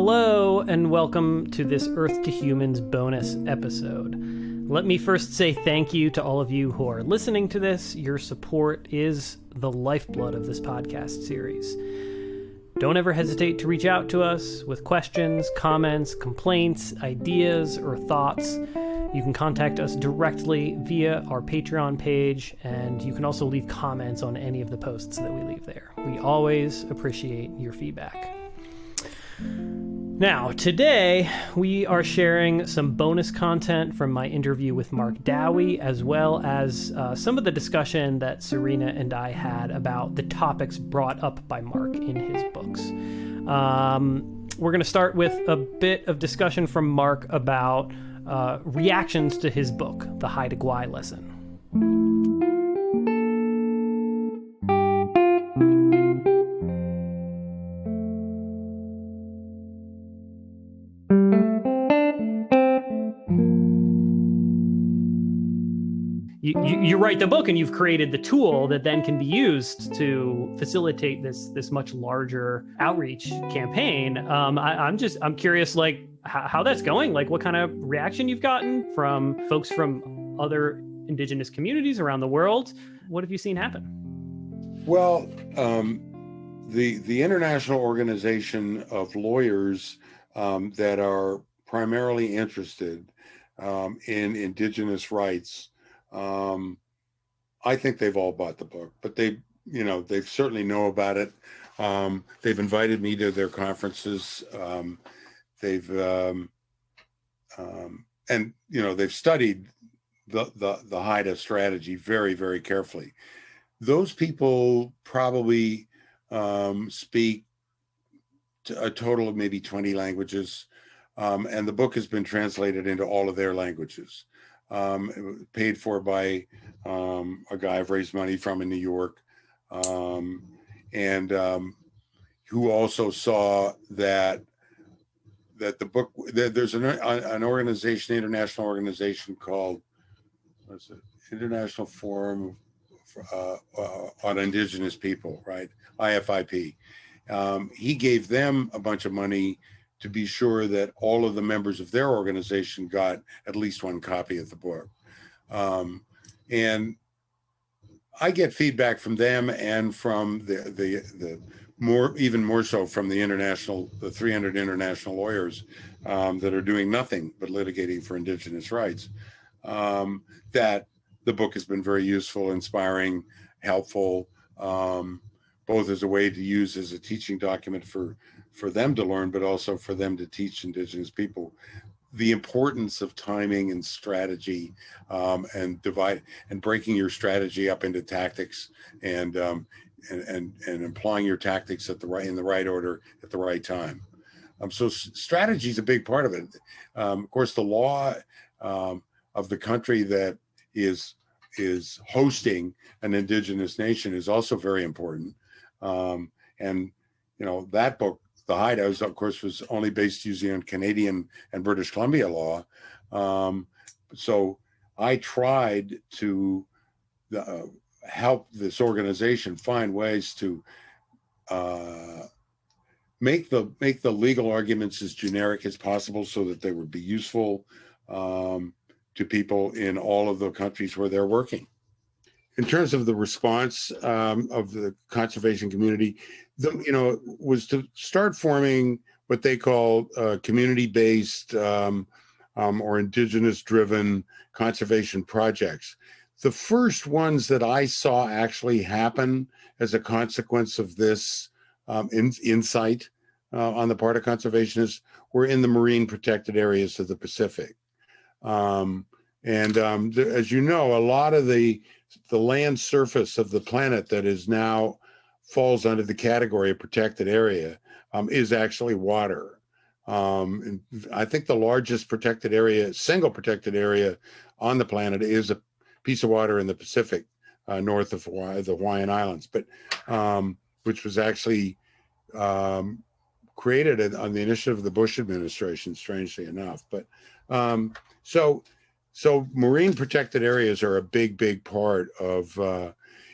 Hello, and welcome to this Earth to Humans bonus episode. Let me first say thank you to all of you who are listening to this. Your support is the lifeblood of this podcast series. Don't ever hesitate to reach out to us with questions, comments, complaints, ideas, or thoughts. You can contact us directly via our Patreon page, and you can also leave comments on any of the posts that we leave there. We always appreciate your feedback. Now, today, we are sharing some bonus content from my interview with Mark Dowie, as well as some of the discussion that Sarinah and I had about the topics brought up by Mark in his books. We're going to start with a bit of discussion from Mark about reactions to his book, The Haida Gwaii Lesson. You write the book and you've created the tool that then can be used to facilitate this much larger outreach campaign. I'm curious, like, how that's going, like what kind of reaction you've gotten from folks from other indigenous communities around the world. What have you seen happen? Well, the International Organization of Lawyers that are primarily interested in indigenous rights, I think they've all bought the book, but they certainly know about it. They've invited me to their conferences. They've studied the Haida strategy very, very carefully. Those people probably speak a total of maybe 20 languages, and the book has been translated into all of their languages. It was paid for by a guy I've raised money from in New York, and who also saw that the book, there's an organization, international organization called International Forum on Indigenous People, right? IFIP. He gave them a bunch of money to be sure that all of the members of their organization got at least one copy of the book. And I get feedback from them and from the even more so from the 300 international lawyers that are doing nothing but litigating for indigenous rights, that the book has been very useful, inspiring, helpful, both as a way to use as a teaching document for them to learn, but also for them to teach indigenous people the importance of timing and strategy, and breaking your strategy up into tactics and applying your tactics in the right order at the right time. So strategy is a big part of it. Of course, the law of the country that is hosting an indigenous nation is also very important. And that book, The Haida, of course, was only based using on Canadian and British Columbia law. So I tried to help this organization find ways to make the legal arguments as generic as possible so that they would be useful to people in all of the countries where they're working. In terms of the response of the conservation community, was to start forming what they call community-based or indigenous-driven conservation projects. The first ones that I saw actually happen as a consequence of this insight on the part of conservationists were in the marine protected areas of the Pacific. As you know, a lot of the land surface of the planet that is now falls under the category of protected area is actually water. And I think the largest protected area, single protected area on the planet is a piece of water in the Pacific, north of Hawaii, the Hawaiian Islands, but which was actually created on the initiative of the Bush administration, strangely enough. But so marine protected areas are a big part of,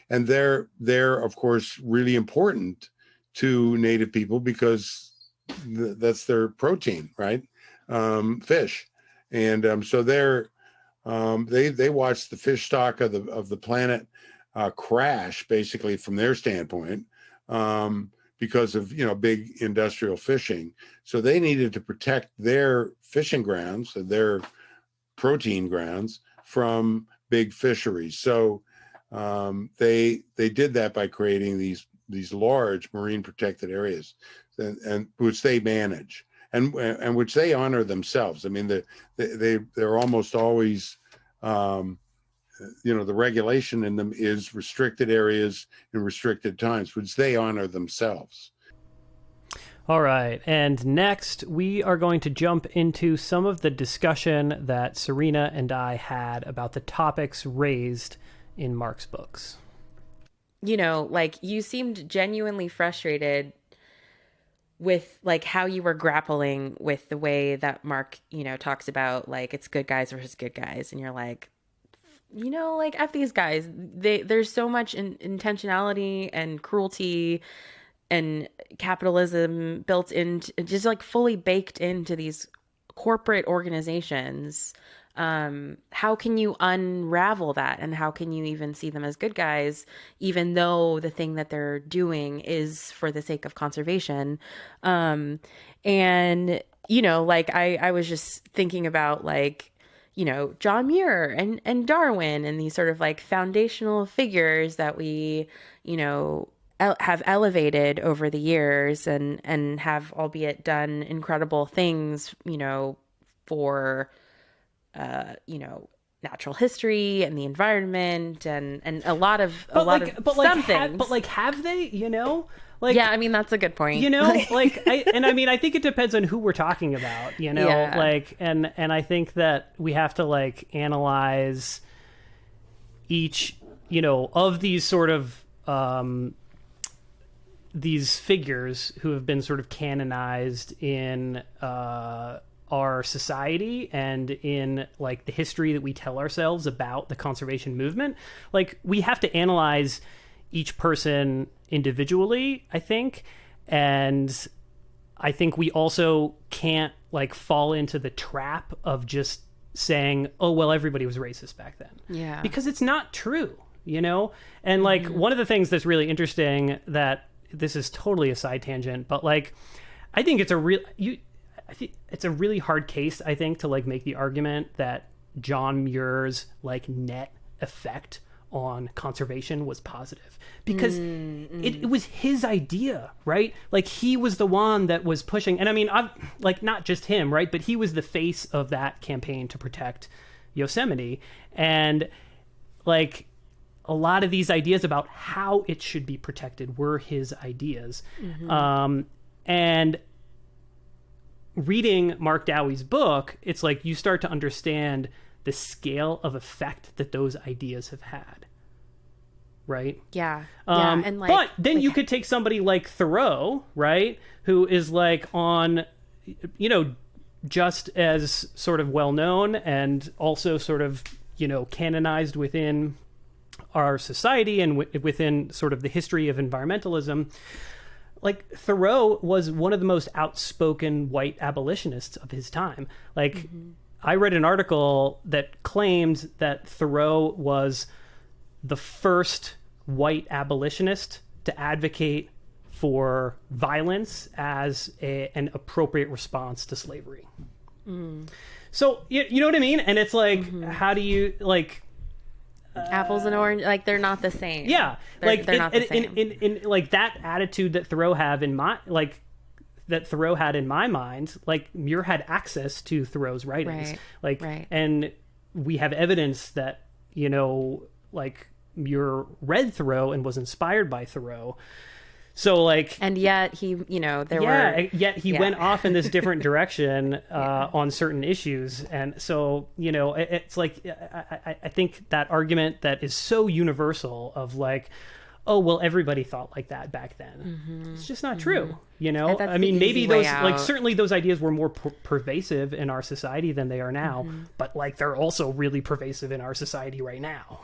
and they're of course really important to Native people because that's their protein, right? Fish. And so they watched the fish stock of the planet crash, basically, from their standpoint, because of big industrial fishing. So they needed to protect their fishing grounds, their protein grounds, from big fisheries. So they did that by creating these large marine protected areas, and which they manage, and which they honor themselves. I mean, they're almost always, the regulation in them is restricted areas and restricted times, which they honor themselves. All right, and next we are going to jump into some of the discussion that Sarinah and I had about the topics raised in Mark's books. You seemed genuinely frustrated with how you were grappling with the way that Mark, talks about it's good guys versus good guys. And you're F these guys. There's so much intentionality and cruelty and capitalism built into, just fully baked into these corporate organizations. How can you unravel that, and how can you even see them as good guys, even though the thing that they're doing is for the sake of conservation? I was just thinking about John Muir and Darwin and these sort of foundational figures that we, have elevated over the years and have, albeit, done incredible things, for natural history and the environment and a lot of some things. But have they? Yeah, I mean, that's a good point. I think it depends on who we're talking about. Yeah. And I think that we have to analyze each of these sort of these figures who have been sort of canonized in our society and in the history that we tell ourselves about the conservation movement. We have to analyze each person individually, I think. And I think we also can't fall into the trap of just saying, oh, well, everybody was racist back then. Yeah. Because it's not true, And one of the things that's really interesting, that this is totally a side tangent, but I think it's it's a really hard case, I think, to make the argument that John Muir's net effect on conservation was positive, because it was his idea, right? He was the one that was pushing, and I mean, not just him, right? But he was the face of that campaign to protect Yosemite, and a lot of these ideas about how it should be protected were his ideas. And reading Mark Dowie's book, it's you start to understand the scale of effect that those ideas have had. Right? Yeah. And but then you could take somebody like Thoreau, right? Who is on, just as sort of well known and also sort of, canonized within our society and within sort of the history of environmentalism. Thoreau was one of the most outspoken white abolitionists of his time. I read an article that claimed that Thoreau was the first white abolitionist to advocate for violence as an appropriate response to slavery. So, you know what I mean? And it's how do you, apples and orange, they're not the same. Yeah, they're not the same. In that attitude that Thoreau had in my mind, Muir had access to Thoreau's writings, right. And we have evidence that Muir read Thoreau and was inspired by Thoreau. So and yet he, yet he went off in this different direction on certain issues. And so, it's I think that argument that is so universal of oh, well, everybody thought like that back then. It's just not true. I mean, maybe those, certainly those ideas were more pervasive in our society than they are now, but they're also really pervasive in our society right now.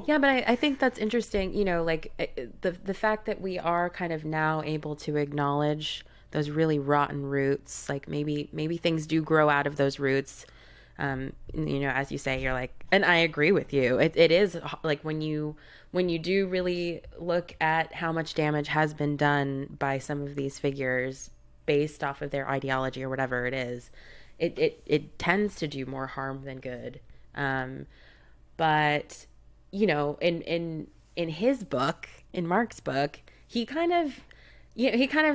Yeah, but I think that's interesting. The fact that we are kind of now able to acknowledge those really rotten roots. Like maybe things do grow out of those roots. You know, as you say, you're like, and I agree with you. It is like when you do really look at how much damage has been done by some of these figures based off of their ideology or whatever it is, it tends to do more harm than good. But you know, in his book, in Mark's book, he kind of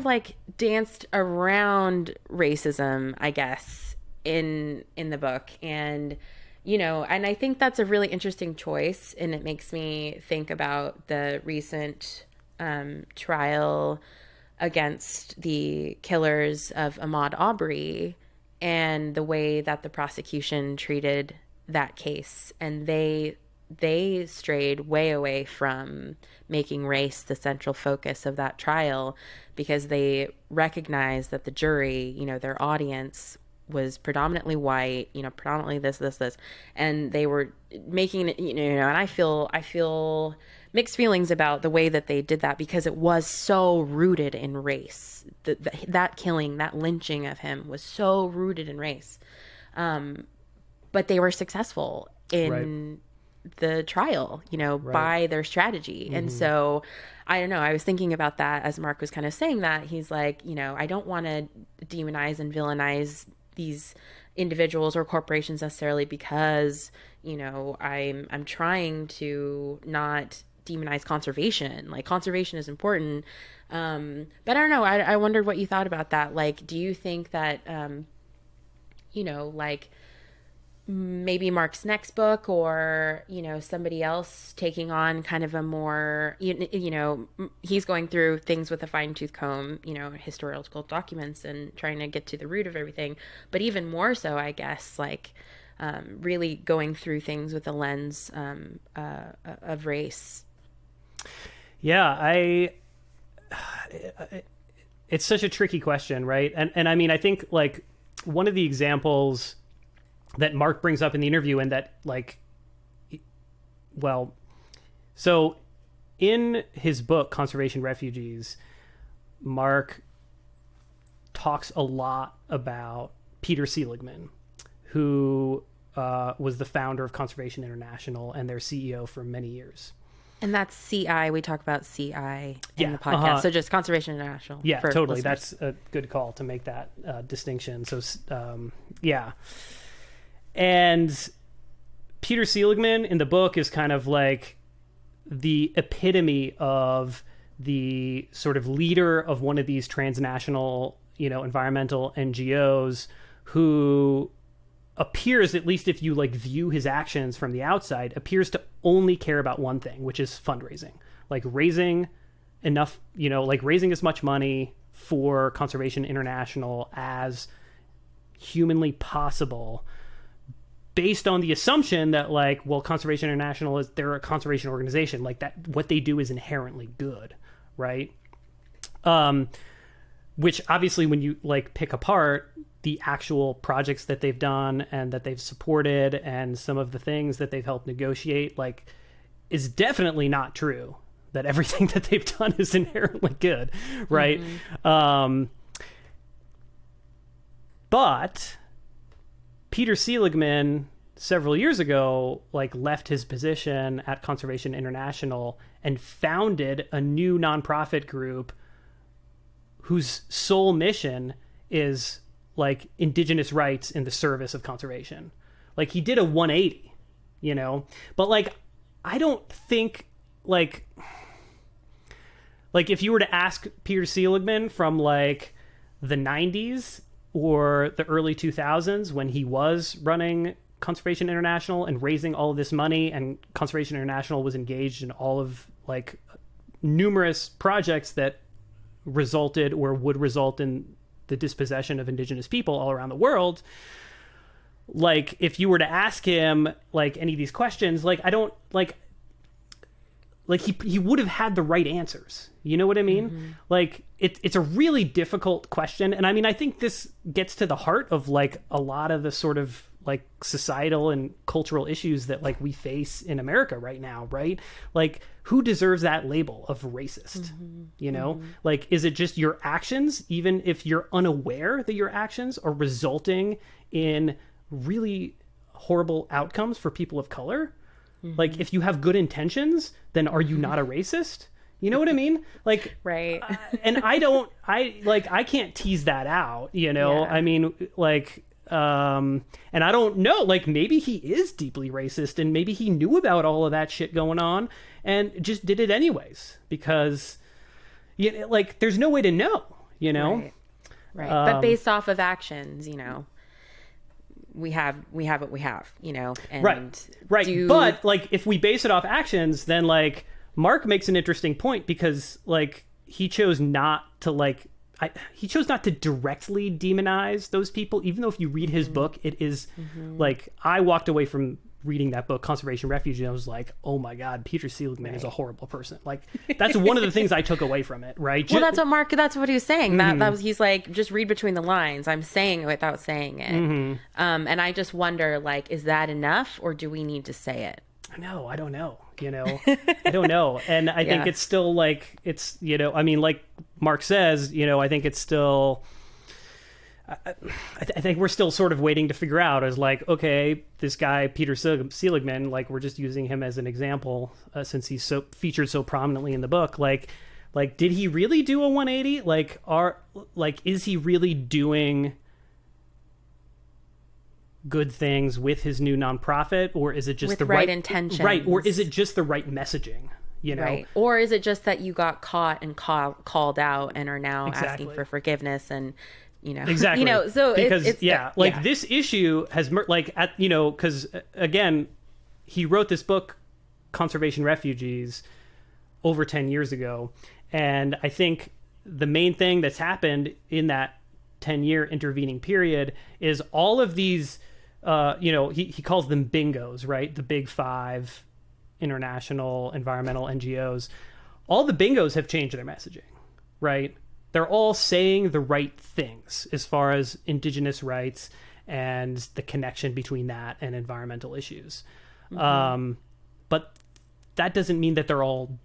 like danced around racism, I guess, in the book. And you know, and I think that's a really interesting choice, and it makes me think about the recent trial against the killers of Ahmaud Arbery and the way that the prosecution treated that case. And they strayed way away from making race the central focus of that trial, because they recognized that the jury, you know, their audience was predominantly white, you know, predominantly this, and they were making it, you know, and I feel mixed feelings about the way that they did that, because it was so rooted in race. That killing, that lynching of him was so rooted in race. But they were successful in the trial, you know, by their strategy. Mm-hmm. And so, I don't know, I was thinking about that as Mark was kind of saying that. He's like, you know, I don't want to demonize and villainize these individuals or corporations necessarily, because, you know, I'm trying to not demonize conservation. Like, conservation is important. But I don't know. I wondered what you thought about that. Like, do you think that, you know, like maybe Mark's next book, or, you know, somebody else taking on kind of a more, you know, he's going through things with a fine-tooth comb, you know, historical documents and trying to get to the root of everything. But even more so, I guess, like really going through things with a lens of race. Yeah, it's such a tricky question, right? And I mean, I think like one of the examples that Mark brings up in the interview, and that like, well, so in his book, Conservation Refugees, Mark talks a lot about Peter Seligman, who was the founder of Conservation International and their CEO for many years. And that's CI. We talk about CI in the podcast. So just Conservation International. Yeah, totally. Listeners. That's a good call to make that distinction. So, yeah. And Peter Seligman in the book is kind of like the epitome of the sort of leader of one of these transnational, you know, environmental NGOs, who appears, at least if you like view his actions from the outside, appears to only care about one thing, which is fundraising, like raising enough, you know, like raising as much money for Conservation International as humanly possible, based on the assumption that like, well, Conservation International they're a conservation organization, like that, what they do is inherently good, right? Which obviously when you like pick apart the actual projects that they've done and that they've supported and some of the things that they've helped negotiate, like, is definitely not true that everything that they've done is inherently good, right? Mm-hmm. But Peter Seligman several years ago, like, left his position at Conservation International and founded a new nonprofit group whose sole mission is like indigenous rights in the service of conservation. Like, he did a 180, you know, but like, I don't think like if you were to ask Peter Seligman from like the 90s or the early 2000s, when he was running Conservation International and raising all of this money, and Conservation International was engaged in all of like numerous projects that resulted or would result in the dispossession of indigenous people all around the world. Like, if you were to ask him like any of these questions, like, I don't like he would have had the right answers. You know what I mean? Mm-hmm. Like, it's a really difficult question. And I mean, I think this gets to the heart of like a lot of the sort of like societal and cultural issues that like we face in America right now, right? Like, who deserves that label of racist? You know, like, is it just your actions, even if you're unaware that your actions are resulting in really horrible outcomes for people of color? Like, if you have good intentions, then are you not a racist? You know what I mean? Like, Right. And I can't tease that out, you know? Yeah. I mean, like, and I don't know, like, maybe he is deeply racist and maybe he knew about all of that shit going on and just did it anyways because, you know, like, there's no way to know, you know? Right. But based off of actions, you know, we have what we have, you know, and right. But like, if we base it off actions, then like Mark makes an interesting point because like he chose not to directly demonize those people, even though if you read his book, it is like, I walked away from reading that book, Conservation Refuge, and I was like, oh my God, Peter Seligman is a horrible person. Like, that's one of the things I took away from it, right? Well, that's what he was saying. That was, he's like, just read between the lines. I'm saying it without saying it. And I just wonder, like, is that enough or do we need to say it? No, I don't know. You know, I don't know. And I think it's still like, it's, you know, I mean, like Mark says, you know, I think it's still, I think we're still sort of waiting to figure out as like, okay, this guy, Peter Seligman, like we're just using him as an example since he's so featured so prominently in the book. Like, did he really do a 180? Like, is he really doing good things with his new nonprofit, or is it just with the right intentions? Right. Or is it just the right messaging? You know? Right. Or is it just that you got caught and called out and are now asking for forgiveness and, you know, exactly. You know, so because this issue has because again, he wrote this book, Conservation Refugees, over 10 years ago. And I think the main thing that's happened in that 10-year intervening period is all of these, he calls them bingos, right? The big five international environmental NGOs. All the bingos have changed their messaging, right? They're all saying the right things as far as indigenous rights and the connection between that and environmental issues. But that doesn't mean that they're all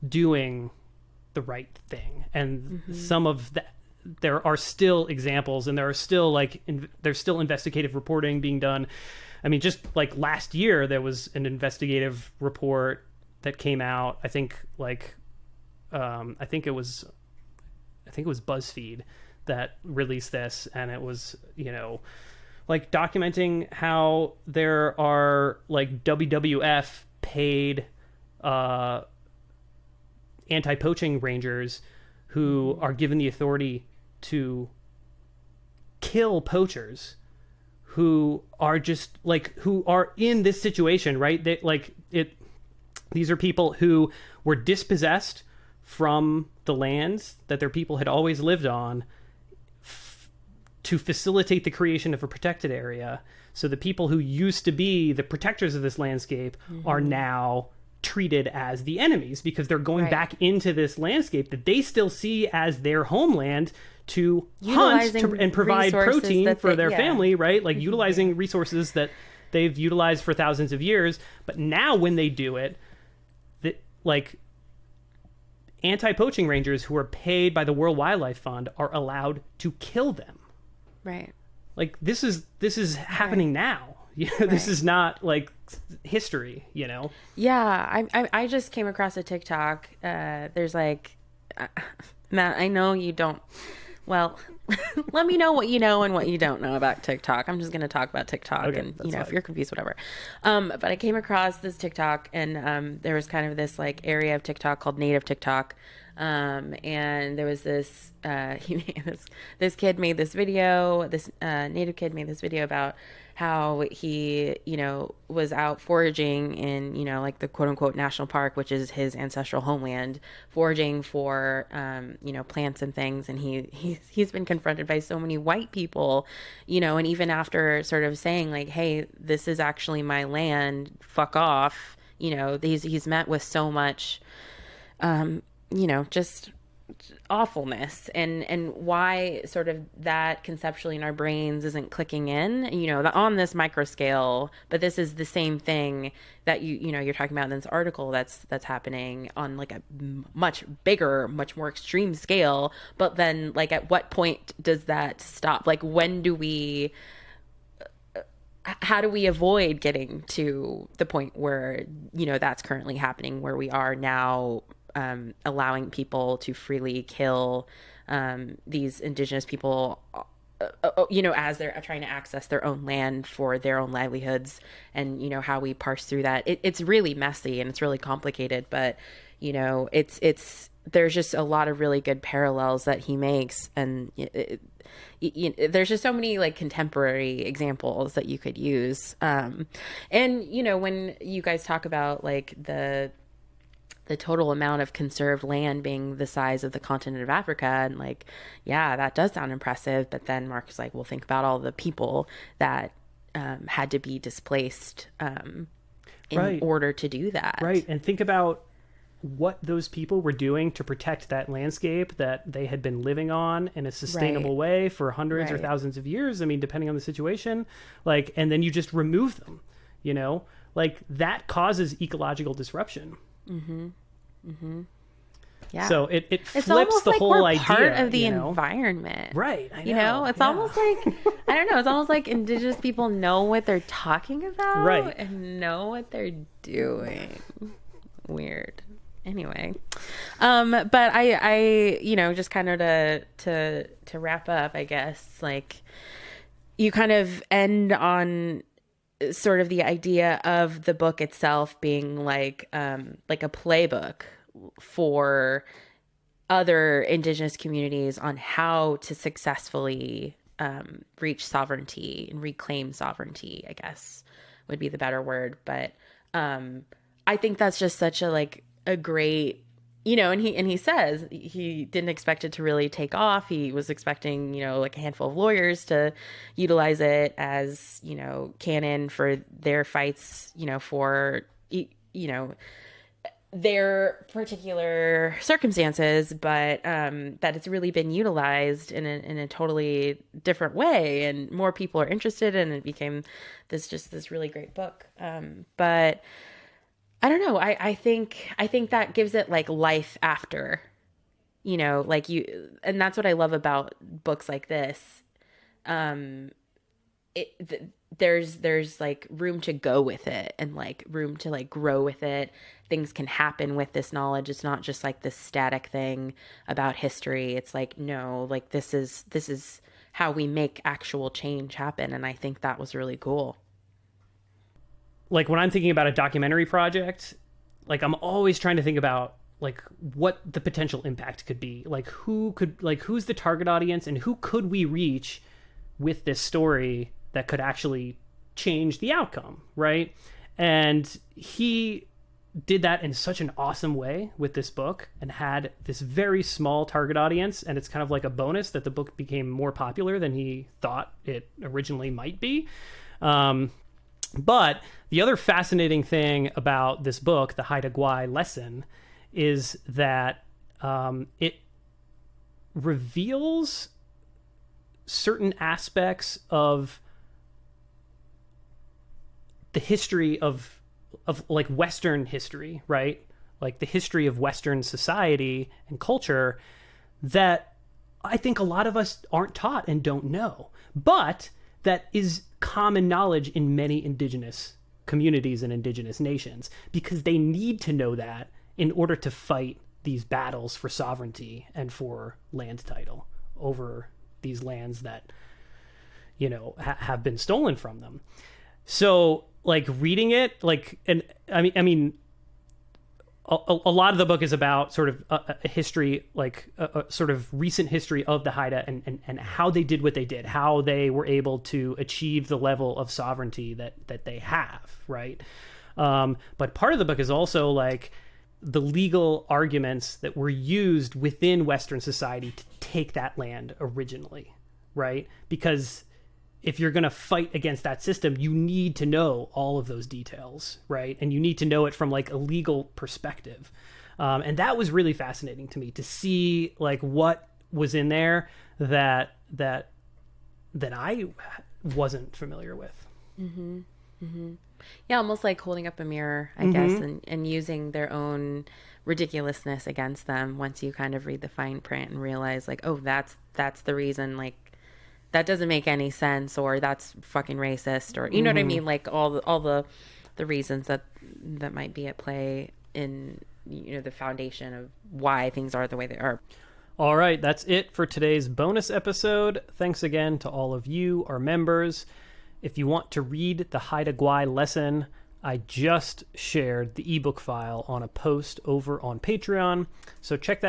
doing the right thing. And some of that, there are still examples and there are still there's still investigative reporting being done. I mean, just like last year, there was an investigative report that came out. I think it was BuzzFeed that released this, and it was, you know, like documenting how there are like WWF paid anti-poaching rangers who are given the authority to kill poachers who are just like, who are in this situation, right? These are people who were dispossessed from the lands that their people had always lived on to facilitate the creation of a protected area. So the people who used to be the protectors of this landscape are now treated as the enemies because they're going back into this landscape that they still see as their homeland to hunt and provide protein for their family, right? Like utilizing resources that they've utilized for thousands of years. But now when they do it, anti-poaching rangers who are paid by the World Wildlife Fund are allowed to kill them. Right. Like this is happening now. You know, this is not like history, you know? Yeah. I just came across a TikTok. There's like, Matt, I know you don't, well, let me know what you know and what you don't know about TikTok. I'm just going to talk about TikTok, okay, and, you know, fine. if you're confused, whatever. But I came across this TikTok, and there was kind of this like area of TikTok called native TikTok. And there was this, this kid made this video, this native kid made this video about how he, you know, was out foraging in, you know, like the quote unquote national park, which is his ancestral homeland, foraging for, you know, plants and things. And he's been confronted by so many white people, you know, and even after sort of saying like, hey, this is actually my land, fuck off, you know, he's met with so much, you know, just awfulness, and why sort of that conceptually in our brains isn't clicking in, on this micro scale. But this is the same thing that you're talking about in this article that's happening on like a much bigger, much more extreme scale. But then, like, at what point does that stop? Like, when do we, how do we avoid getting to the point where that's currently happening, where we are now allowing people to freely kill these indigenous people, as they're trying to access their own land for their own livelihoods, and how we parse through that. It's really messy and it's really complicated, but it's there's just a lot of really good parallels that he makes, and there's just so many like contemporary examples that you could use. And when you guys talk about like the total amount of conserved land being the size of the continent of Africa, and like, yeah, that does sound impressive. But then Mark's like, well, think about all the people that had to be displaced in order to do that. Right. And think about what those people were doing to protect that landscape that they had been living on in a sustainable way for hundreds or thousands of years. I mean, depending on the situation, like, and then you just remove them, like that causes ecological disruption. Mm-hmm. Mm-hmm. Yeah. So it flips the like whole we're idea. Part of the environment, right? I know. It's almost like I don't know. It's almost like indigenous people know what they're talking about, right, and know what they're doing. Weird. Anyway, but I just kind of to wrap up, I guess, like you kind of end on sort of the idea of the book itself being like a playbook for other indigenous communities on how to successfully reach sovereignty and reclaim sovereignty, I guess would be the better word. But I think that's just such a great, and he says he didn't expect it to really take off. He was expecting, like a handful of lawyers to utilize it as, canon for their fights, for, their particular circumstances, but that it's really been utilized in a totally different way, and more people are interested, and it became this really great book. But I don't know. I think that gives it like life after, like and that's what I love about books like this. There's like room to go with it, and like room to like grow with it. Things can happen with this knowledge. It's not just like this static thing about history. It's like, no, like this is how we make actual change happen. And I think that was really cool. Like when I'm thinking about a documentary project, like I'm always trying to think about like what the potential impact could be. Like who's the target audience, and who could we reach with this story that could actually change the outcome, right? And he did that in such an awesome way with this book, and had this very small target audience. And it's kind of like a bonus that the book became more popular than he thought it originally might be. But the other fascinating thing about this book, the Haida Gwaii lesson, is that it reveals certain aspects of the history of like Western history, right? Like the history of Western society and culture that I think a lot of us aren't taught and don't know, but that is common knowledge in many indigenous communities and indigenous nations, because they need to know that in order to fight these battles for sovereignty and for land title over these lands that, have been stolen from them. So like reading it, like, and I mean, a lot of the book is about sort of a history, like a sort of recent history of the Haida, and how they did what they did, how they were able to achieve the level of sovereignty that they have, right? But part of the book is also like the legal arguments that were used within Western society to take that land originally, right? Because if you're going to fight against that system, you need to know all of those details, right? And you need to know it from like a legal perspective. And that was really fascinating to me to see like what was in there that I wasn't familiar with. Yeah, almost like holding up a mirror, I guess, and using their own ridiculousness against them once you kind of read the fine print and realize like, oh, that's the reason, like that doesn't make any sense, or that's fucking racist, or you know what I mean, like all the reasons that might be at play in, you know, the foundation of why things are the way they are. All right, that's it for today's bonus episode. Thanks again to all of you, our members. If you want to read the Haida Gwaii lesson, I just shared the ebook file on a post over on Patreon, so check that